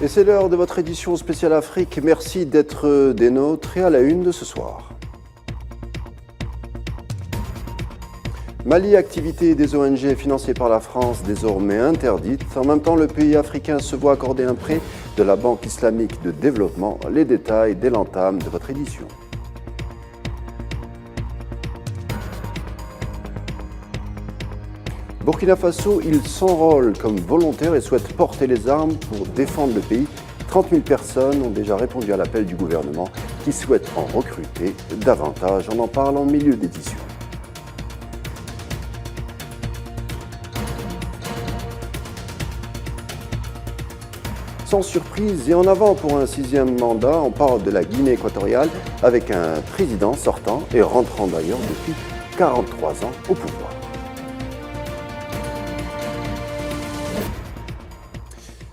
Et c'est l'heure de votre édition spéciale Afrique. Merci d'être des nôtres et à la une de ce soir. Mali, activité des ONG financée par la France désormais interdite. En même temps, le pays africain se voit accorder un prêt de la Banque islamique de développement. Les détails dès l'entame de votre édition. Burkina Faso, il s'enrôle comme volontaire et souhaite porter les armes pour défendre le pays. 30 000 personnes ont déjà répondu à l'appel du gouvernement qui souhaite en recruter davantage. On en parle en milieu d'édition. Sans surprise et en avant pour un 6e mandat, on parle de la Guinée équatoriale avec un président sortant et rentrant d'ailleurs depuis 43 ans au pouvoir.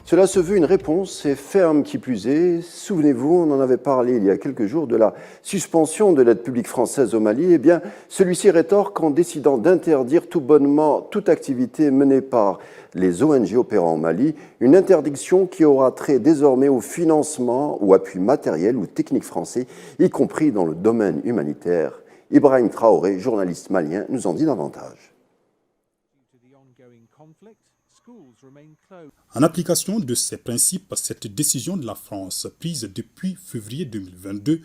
Cela se veut une réponse et ferme qui plus est. Souvenez-vous, on en avait parlé il y a quelques jours de la suspension de l'aide publique française au Mali. Eh bien, celui-ci rétorque en décidant d'interdire tout bonnement toute activité menée par les ONG opérant au Mali, une interdiction qui aura trait désormais au financement ou appui matériel ou technique français, y compris dans le domaine humanitaire. Ibrahim Traoré, journaliste malien, nous en dit davantage. En application de ces principes, cette décision de la France, prise depuis février 2022,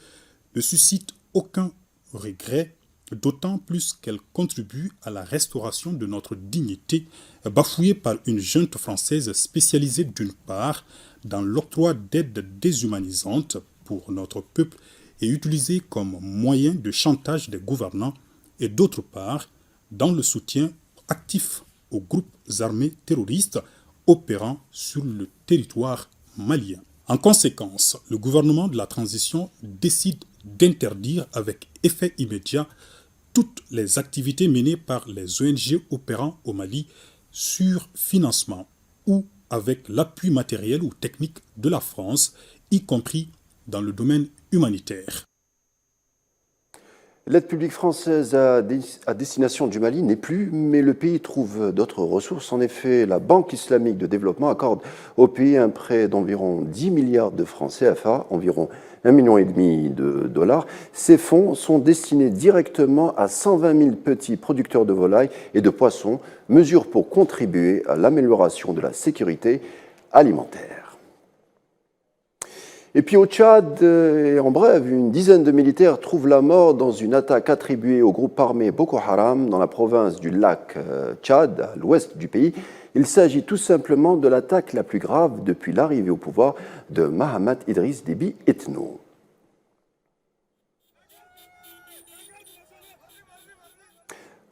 ne suscite aucun regret, d'autant plus qu'elle contribue à la restauration de notre dignité, bafouée par une junte française spécialisée d'une part dans l'octroi d'aides déshumanisantes pour notre peuple et utilisée comme moyen de chantage des gouvernants, et d'autre part dans le soutien actif aux groupes armés terroristes opérant sur le territoire malien. En conséquence, le gouvernement de la transition décide d'interdire avec effet immédiat toutes les activités menées par les ONG opérant au Mali sur financement ou avec l'appui matériel ou technique de la France, y compris dans le domaine humanitaire. L'aide publique française à destination du Mali n'est plus, mais le pays trouve d'autres ressources. En effet, la Banque islamique de développement accorde au pays un prêt d'environ 10 milliards de francs CFA, environ 1,5 million de dollars. Ces fonds sont destinés directement à 120 000 petits producteurs de volailles et de poissons, mesure pour contribuer à l'amélioration de la sécurité alimentaire. Et puis au Tchad, et en bref, une dizaine de militaires trouvent la mort dans une attaque attribuée au groupe armé Boko Haram dans la province du lac Tchad, à l'ouest du pays. Il s'agit tout simplement de l'attaque la plus grave depuis l'arrivée au pouvoir de Mahamat Idriss Déby Itno.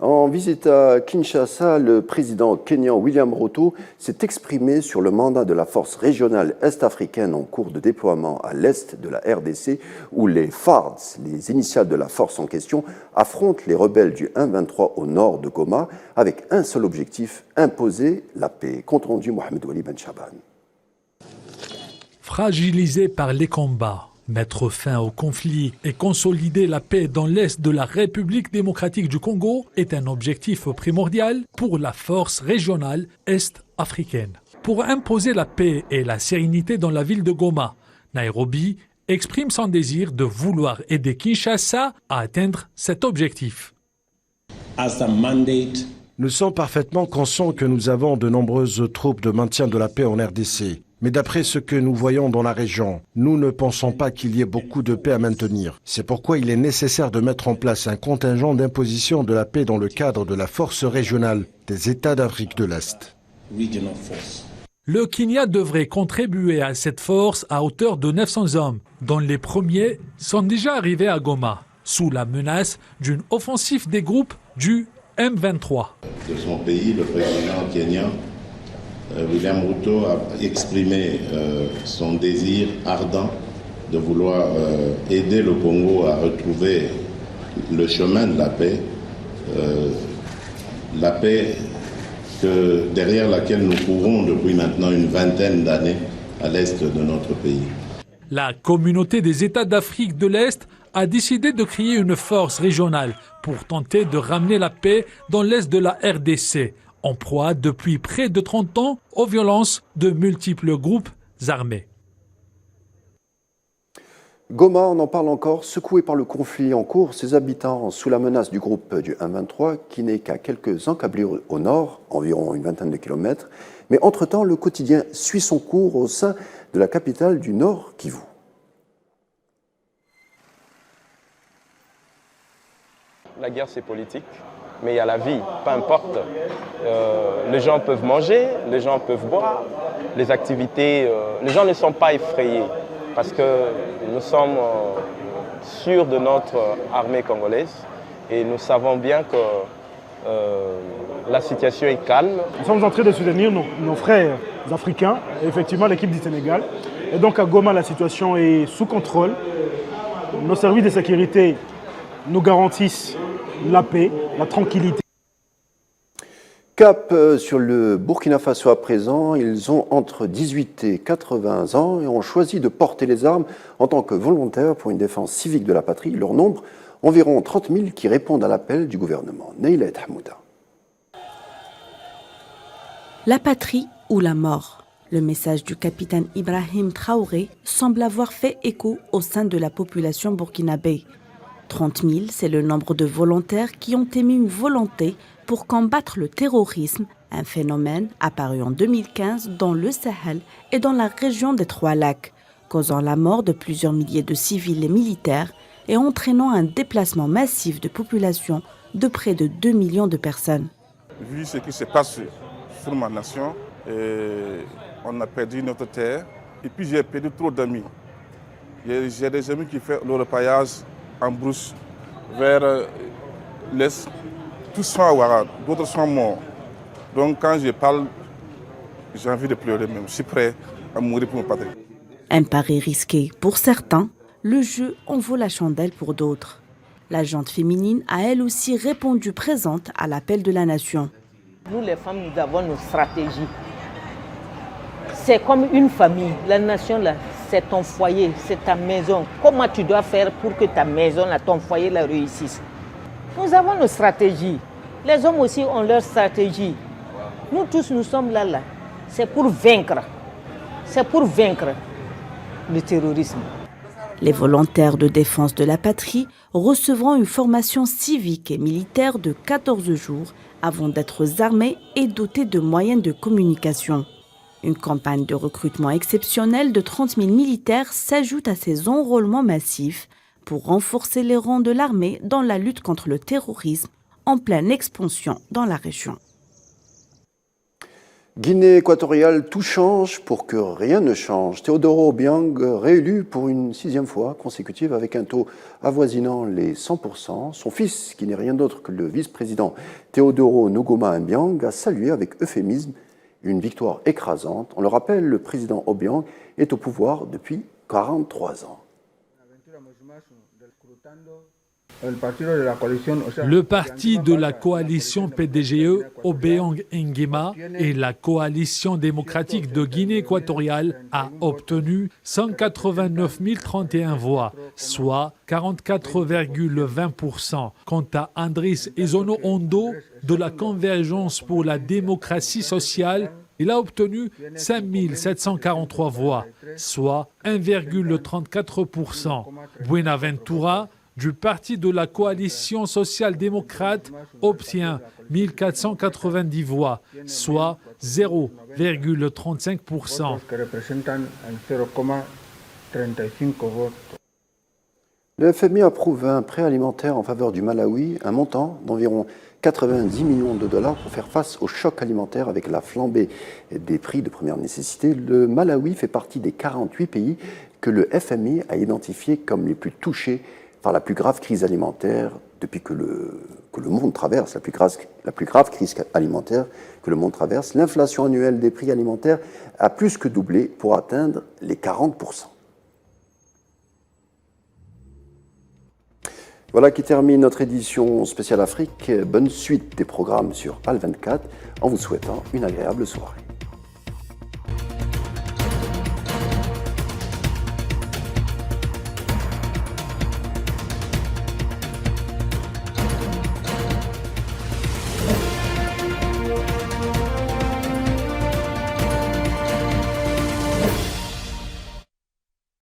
En visite à Kinshasa, le président kényan William Ruto s'est exprimé sur le mandat de la force régionale est-africaine en cours de déploiement à l'est de la RDC, où les FARDC, les initiales de la force en question, affrontent les rebelles du 1-23 au nord de Goma, avec un seul objectif, imposer la paix. Compte rendu Mohamed Wali Ben Chaban. Fragilisé par les combats, mettre fin au conflit et consolider la paix dans l'est de la République démocratique du Congo est un objectif primordial pour la force régionale est-africaine. Pour imposer la paix et la sérénité dans la ville de Goma, Nairobi exprime son désir de vouloir aider Kinshasa à atteindre cet objectif. Nous sommes parfaitement conscients que nous avons de nombreuses troupes de maintien de la paix en RDC. Mais d'après ce que nous voyons dans la région, nous ne pensons pas qu'il y ait beaucoup de paix à maintenir. C'est pourquoi il est nécessaire de mettre en place un contingent d'imposition de la paix dans le cadre de la force régionale des États d'Afrique de l'Est. Le Kenya devrait contribuer à cette force à hauteur de 900 hommes, dont les premiers sont déjà arrivés à Goma, sous la menace d'une offensive des groupes du M23. De son pays, le président kenyan William Ruto a exprimé son désir ardent de vouloir aider le Congo à retrouver le chemin de la paix derrière laquelle nous courons depuis maintenant une vingtaine d'années à l'est de notre pays. La communauté des États d'Afrique de l'Est a décidé de créer une force régionale pour tenter de ramener la paix dans l'est de la RDC, en proie depuis près de 30 ans aux violences de multiples groupes armés. Goma, on en parle encore, secoué par le conflit en cours, ses habitants sous la menace du groupe du 1-23 qui n'est qu'à quelques encablures au nord, environ une vingtaine de kilomètres. Mais entre-temps, le quotidien suit son cours au sein de la capitale du Nord, Kivu. La guerre, c'est politique, mais il y a la vie, peu importe. Les gens peuvent manger, les gens peuvent boire, les activités, les gens ne sont pas effrayés parce que nous sommes sûrs de notre armée congolaise et nous savons bien que la situation est calme. Nous sommes en train de soutenir nos frères africains, et effectivement l'équipe du Sénégal. Et donc à Goma, la situation est sous contrôle. Nos services de sécurité nous garantissent la paix, la tranquillité. Cap sur le Burkina Faso à présent, ils ont entre 18 et 80 ans et ont choisi de porter les armes en tant que volontaires pour une défense civique de la patrie. Leur nombre, environ 30 000 qui répondent à l'appel du gouvernement. Neilet Hamouda. La patrie ou la mort. Le message du capitaine Ibrahim Traoré semble avoir fait écho au sein de la population burkinabé. 30 000, c'est le nombre de volontaires qui ont émis une volonté pour combattre le terrorisme, un phénomène apparu en 2015 dans le Sahel et dans la région des Trois-Lacs, causant la mort de plusieurs milliers de civils et militaires et entraînant un déplacement massif de population de près de 2 millions de personnes. Vu ce qui se passe sur ma nation, on a perdu notre terre et puis j'ai perdu trop d'amis. J'ai des amis qui font le repaillage en brousse vers l'est. Tous sont à Ouarad, d'autres sont morts. Donc quand je parle, j'ai envie de pleurer même. Je suis prêt à mourir pour ma patrie. Un pari risqué pour certains, le jeu en vaut la chandelle pour d'autres. La gente féminine a elle aussi répondu présente à l'appel de la nation. Nous les femmes, nous avons nos stratégies. C'est comme une famille. La nation, là, c'est ton foyer, c'est ta maison. Comment tu dois faire pour que ta maison, là, ton foyer, là, réussisse? Nous avons nos stratégies. Les hommes aussi ont leurs stratégies. Nous tous, nous sommes là. C'est pour vaincre. C'est pour vaincre le terrorisme. Les volontaires de défense de la patrie recevront une formation civique et militaire de 14 jours avant d'être armés et dotés de moyens de communication. Une campagne de recrutement exceptionnelle de 30 000 militaires s'ajoute à ces enrôlements massifs pour renforcer les rangs de l'armée dans la lutte contre le terrorisme en pleine expansion dans la région. Guinée équatoriale, tout change pour que rien ne change. Teodoro Obiang, réélu pour une 6e fois consécutive avec un taux avoisinant les 100%. Son fils, qui n'est rien d'autre que le vice-président Teodoro Ngoma Obiang, a salué avec euphémisme une victoire écrasante. On le rappelle, le président Obiang est au pouvoir depuis 43 ans. Le parti de la coalition PDGE, Obiang Nguema, et la coalition démocratique de Guinée équatoriale a obtenu 189 031 voix, soit 44,20%. Quant à Andris Ezono Ondo, de la Convergence pour la démocratie sociale, il a obtenu 5 743 voix, soit 1,34%. Buenaventura, du parti de la coalition social-démocrate, obtient 1490 voix, soit 0,35%. Le FMI approuve un prêt alimentaire en faveur du Malawi, un montant d'environ 90 millions de dollars pour faire face au choc alimentaire avec la flambée des prix de première nécessité. Le Malawi fait partie des 48 pays que le FMI a identifiés comme les plus touchés par la plus grave crise alimentaire depuis que le monde traverse, la plus grave crise alimentaire que le monde traverse. L'inflation annuelle des prix alimentaires a plus que doublé pour atteindre les 40%. Voilà qui termine notre édition spéciale Afrique. Bonne suite des programmes sur PAL 24 en vous souhaitant une agréable soirée.